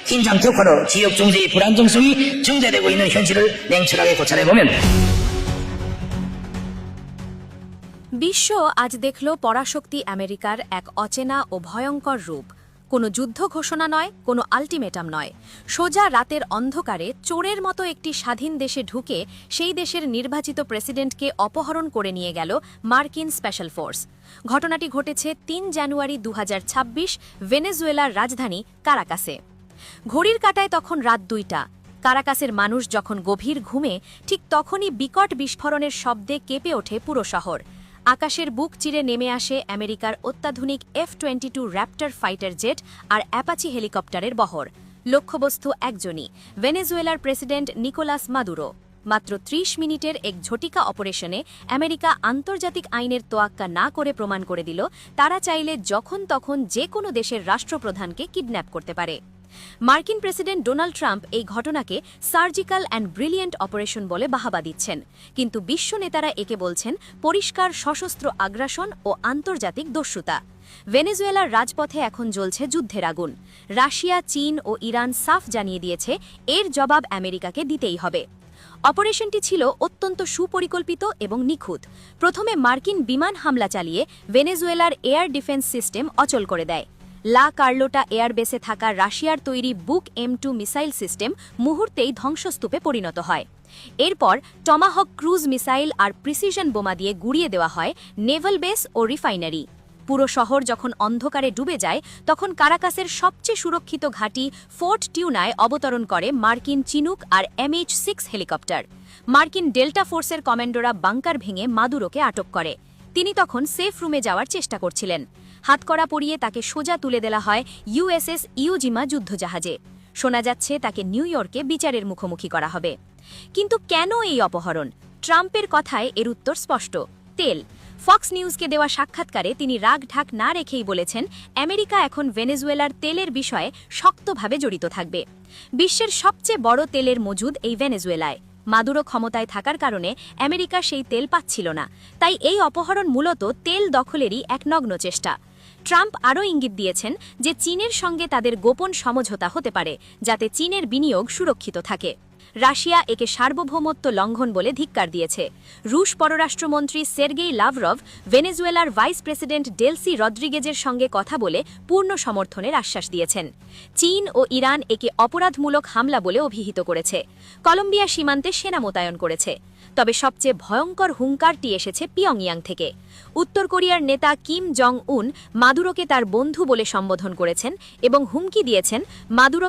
긴장 격화로 지역 경제의 불안정성이 증대되고 있는 현실을 냉철하게 고찰해보면 বিশ্ব আজ দেখল পরাশক্তি আমেরিকার এক অচেনা ও ভয়ঙ্কর রূপ। কোনো যুদ্ধ ঘোষণা নয়, কোনো আল্টিমেটাম নয়, সোজা রাতের অন্ধকারে চোরের মতো একটি স্বাধীন দেশে ঢুকে সেই দেশের নির্বাচিত প্রেসিডেন্টকে অপহরণ করে নিয়ে গেল মার্কিন স্পেশাল ফোর্স। ঘটনাটি ঘটেছে ৩ জানুয়ারি ২০২৬ ভেনেজুয়েলার রাজধানী কারাকাসে। ঘড়ির কাঁটায় তখন রাত ২টা। কারাকাসের মানুষ যখন গভীর ঘুমে, ঠিক তখনই বিকট বিস্ফোরণের শব্দে কেঁপে ওঠে পুরো শহর। আকাশের বুক চিরে নেমে আসে আমেরিকার অত্যাধুনিক F-22 র্যাপ্টর ফাইটার জেট আর অ্যাপাচি হেলিকপ্টারের বহর। লক্ষ্যবস্তু একজনই, ভেনেজুয়েলার প্রেসিডেন্ট নিকোলাস মাদুরো। মাত্র ৩০ মিনিটের এক ঝটিকা অপারেশনে আমেরিকা আন্তর্জাতিক আইনের তোয়াক্কা না করে প্রমাণ করে দিল তারা চাইলে যখন তখন যে কোনো দেশের রাষ্ট্রপ্রধানকে কিডন্যাপ করতে পারে। মার্কিন প্রেসিডেন্ট ডোনাল্ড ট্রাম্প এই ঘটনাকে সার্জিক্যাল অ্যান্ড ব্রিলিয়েন্ট অপারেশন বলে বাহাবা দিচ্ছেন, কিন্তু বিশ্ব নেতারা একে বলছেন পরিষ্কার সশস্ত্র আগ্রাসন ও আন্তর্জাতিক দস্যুতা। ভেনেজুয়েলার রাজপথে এখন জ্বলছে যুদ্ধের আগুন। রাশিয়া, চীন ও ইরান সাফ জানিয়ে দিয়েছে এর জবাব আমেরিকাকে দিতেই হবে। অপারেশনটি ছিল অত্যন্ত সুপরিকল্পিত এবং নিখুঁত। প্রথমে মার্কিন বিমান হামলা চালিয়ে ভেনেজুয়েলার এয়ার ডিফেন্স সিস্টেম অচল করে দেয়। লা কার্লোটা এয়ারবেসে থাকা রাশিয়ার তৈরি বুক M2 মিসাইল সিস্টেম মুহূর্তেই ধ্বংসস্তূপে পরিণত হয়। এরপর টমাহক ক্রুজ মিসাইল আর প্রিসিশন বোমা দিয়ে গুড়িয়ে দেওয়া হয় নেভাল বেস ও রিফাইনারি। পুরো শহর যখন অন্ধকারে ডুবে যায়, তখন কারাকাসের সবচেয়ে সুরক্ষিত ঘাঁটি ফোর্ট টিউনায় অবতরণ করে মার্কিন চিনুক আর MH-6 হেলিকপ্টার। মার্কিন ডেল্টা ফোর্সের কমান্ডোরা বাংকার ভেঙে মাদুরোকে আটক করে। তিনি তখন সেফ রুমে যাওয়ার চেষ্টা করছিলেন। হাতকড়া পরিয়ে তাকে সোজা তুলে দেওয়া হয় USS ইউজিমা যুদ্ধজাহাজে। শোনা যাচ্ছে তাকে নিউ ইয়র্কে বিচারের মুখোমুখি করা হবে। কিন্তু কেন এই অপহরণ? ট্রাম্পের কথায় এর উত্তর স্পষ্ট, তেল। ফক্স নিউজকে দেওয়া সাক্ষাৎকারে তিনি রাগ ঢাক না রেখেই বলেছেন আমেরিকা এখন ভেনেজুয়েলার তেলের বিষয়ে শক্তভাবে জড়িত থাকবে। বিশ্বের সবচেয়ে বড় তেলের মজুদ এই ভেনেজুয়েলায়। মাদুরো ক্ষমতায় থাকার কারণে আমেরিকা সেই তেল পাচ্ছিল না, তাই এই অপহরণ মূলত তেল দখলেরই এক নগ্ন চেষ্টা। ট্রাম্প আরও ইঙ্গিত দিয়েছেন যে চীনের সঙ্গে তাদের গোপন সমঝোতা হতে পারে, যাতে চীনের বিনিয়োগ সুরক্ষিত থাকে। রাশিয়া একে সার্বভৌমত্ব লঙ্ঘন বলে ধিক্কার দিয়েছে। রুশ পররাষ্ট্রমন্ত্রী সের্গেই লাভরভ ভেনেজুয়েলার ভাইস প্রেসিডেন্ট ডেলসি রদ্রিগেজের সঙ্গে কথা বলে পূর্ণ সমর্থনের আশ্বাস দিয়েছেন। চীন ও ইরান একে অপরাধমূলক হামলা বলে অভিহিত করেছে। কলম্বিয়া সীমান্তে সেনা মোতায়েন করেছে। তবে সবচেয়ে ভয়ঙ্কর হুঙ্কারটি এসেছে পিয়ংইয়াং থেকে। উত্তর কোরিয়ার নেতা কিম জং উন মাদুরোকে তার বন্ধু বলে সম্বোধন করেছেন এবং হুমকি দিয়েছেন মাদুরো